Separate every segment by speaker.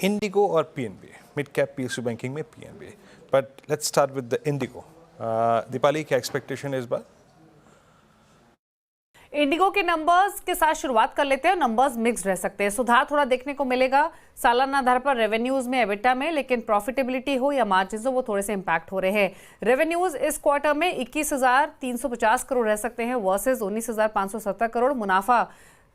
Speaker 1: Indigo or PNB? Mid cap PSU banking में PNB. But let's start with the Indigo. Deepali क्या expectation है इस बार?
Speaker 2: Indigo के numbers के साथ शुरुआत कर लेते हैं। नंबर्स मिक्स रह सकते हैं। सुधार थोड़ा देखने को मिलेगा सालाना आधार पर रेवेन्यूज में, एबिटा में, लेकिन प्रॉफिटेबिलिटी हो या मार्जिन हो वो थोड़े से इंपैक्ट हो रहे हैं। रेवेन्यूज इस क्वार्टर में 21,350 करोड़ रह सकते हैं वर्सेस 19,570 करोड़। मुनाफा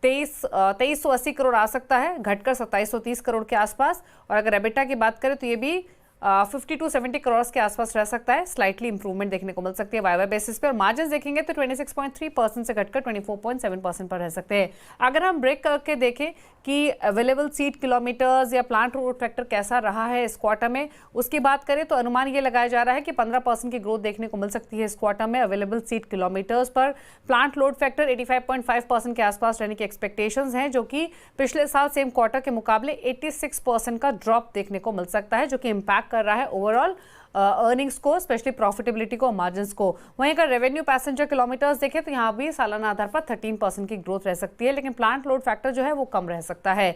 Speaker 2: 2380 करोड़ आ सकता है, घटकर 2730 करोड़ के आसपास। और अगर एबिटा की बात करें तो ये भी 50 to 70 करोड़ के आसपास रह सकता है। स्लाइटली इंप्रूवमेंट देखने को मिल सकती है वाई बेसिस पे। और मार्जिन देखेंगे तो 26.3% से घटकर 24.7% पर रह सकते हैं। अगर हम ब्रेक करके देखें कि अवेलेबल सीट किलोमीटर्स या प्लांट लोड फैक्टर कैसा रहा है इस क्वार्टर में, उसकी बात करें तो अनुमान ये लगाया जा रहा है कि 15% की ग्रोथ देखने को मिल सकती है इस क्वार्टर में अवेलेबल सीट किलोमीटर्स पर। प्लांट लोड फैक्टर 85.5% के आसपास रहने की एक्सपेक्टेशंस हैं, जो कि पिछले साल सेम क्वार्टर के मुकाबले 86% का ड्रॉप देखने को मिल सकता है, जो कि इम्पैक्ट कर रहा है ओवरऑल अर्निंग्स को, स्पेशली प्रॉफिटेबिलिटी को, मार्जिन्स को। वहीं अगर रेवेन्यू पैसेंजर किलोमीटर्स देखें तो यहाँ भी सालाना आधार पर 13% की ग्रोथ रह सकती है, लेकिन प्लांट लोड फैक्टर जो है वो कम रह सकता है।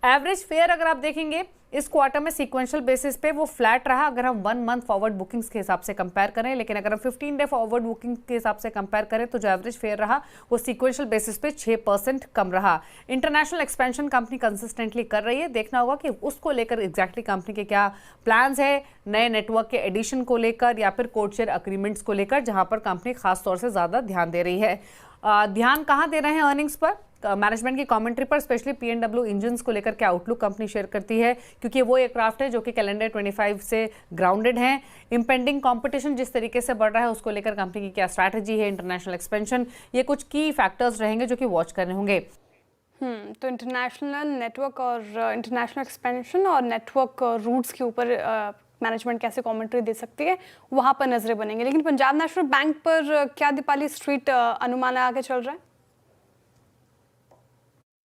Speaker 2: एवरेज फेयर अगर आप देखेंगे इस क्वार्टर में सीक्वेंशियल बेसिस पे वो फ्लैट रहा अगर हम 1 मंथ फॉरवर्ड बुकिंग्स के हिसाब से कंपेयर करें, लेकिन अगर हम 15 डे फॉरवर्ड बुकिंग के हिसाब से कंपेयर करें तो जो एवरेज फेयर रहा वो सीक्वेंशियल बेसिस पे 6% कम रहा। इंटरनेशनल एक्सपेंशन कंपनी कंसिस्टेंटली कर रही है, देखना होगा कि उसको लेकर एग्जैक्टली कंपनी के क्या प्लान्स है, नए नेटवर्क के एडिशन को लेकर या फिर कोड शेयर अग्रीमेंट्स को लेकर, जहां पर कंपनी खासतौर से ज्यादा ध्यान दे रही है। ध्यान कहां दे रहे हैं अर्निंग्स पर, मैनेजमेंट की कमेंट्री पर, स्पेशली P&W इंजन्स को लेकर क्या आउटलुक कंपनी शेयर करती है, क्योंकि वो एयरक्राफ्ट है जो कि कैलेंडर 25 से ग्राउंडेड हैं। इंपेंडिंग कंपटीशन जिस तरीके से बढ़ रहा है उसको लेकर कंपनी की क्या स्ट्रैटेजी है, इंटरनेशनल एक्सपेंशन, ये कुछ की फैक्टर्स रहेंगे जो कि वॉच करने होंगे।
Speaker 3: तो इंटरनेशनल नेटवर्क और इंटरनेशनल एक्सपेंशन और नेटवर्क रूट्स के ऊपर मैनेजमेंट कैसे कमेंट्री दे सकती है, वहाँ पर नजरें बनेंगे। लेकिन पंजाब नेशनल बैंक पर क्या दीपाली स्ट्रीट अनुमान आगे चल रहा है?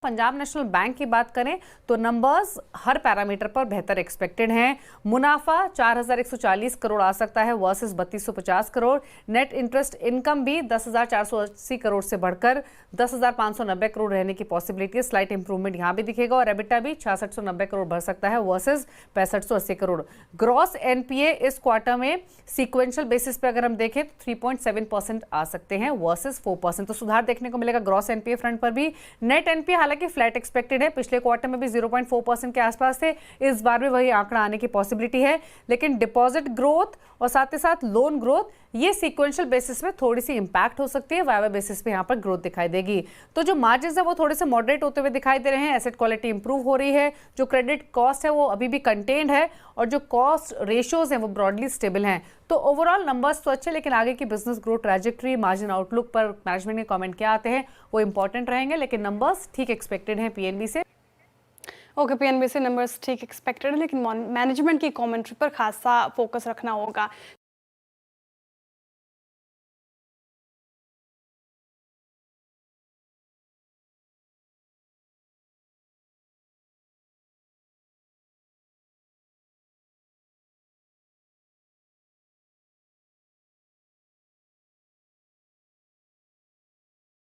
Speaker 2: पंजाब नेशनल बैंक की बात करें तो नंबर्स हर पैरामीटर पर बेहतर एक्सपेक्टेड हैं। मुनाफा 4140 करोड़ आ सकता है versus 3250 crore. Net interest income भी 10,480 करोड़ से बढ़कर 10,590 करोड़ रहने की पॉसिबिलिटी है। स्लाइट इंप्रूवमेंट यहां भी दिखेगा। और एबिटा भी 6690 करोड़ बढ़ सकता है वर्सेस 6580 करोड़। ग्रॉस एनपीए इस क्वार्टर में सीक्वेंशियल बेसिस पे अगर हम देखें तो 3.7% आ सकते हैं वर्सेस 4%, तो सुधार देखने को मिलेगा ग्रॉस एनपीए फ्रंट पर भी। नेट एनपीए हालांकि फ्लैट एक्सपेक्टेड है, पिछले क्वार्टर में भी 0.4% के आसपास थे, इस बार भी वही आंकड़ा आने की पॉसिबिलिटी है। लेकिन डिपॉजिट ग्रोथ और साथ ही साथ लोन ग्रोथ ये सीक्वेंशियल बेसिस में थोड़ी सी इंपैक्ट हो सकती है, वाई बेसिस पे यहाँ पर ग्रोथ दिखाई देगी। तो जो मार्जिन है वो थोड़े से मॉडरेट होते हुए दिखाई दे रहे हैं। एसेट क्वालिटी इंप्रूव हो रही है, जो क्रेडिट कॉस्ट है वो अभी भी कंटेन्ड है और जो कॉस्ट रेशियोज हैं वो ब्रॉडली स्टेबल हैं। तो ओवरऑल नंबर्स तो अच्छे, लेकिन आगे की business growth trajectory, margin outlook पर मैनेजमेंट के कमेंट क्या आते हैं वो इंपॉर्टेंट रहेंगे, लेकिन नंबर्स ठीक एक्सपेक्टेड हैं पीएनबी से।
Speaker 3: ओके, पीएनबी से नंबर्स ठीक एक्सपेक्टेड है, लेकिन मैनेजमेंट की कमेंट्री पर खासा फोकस रखना होगा।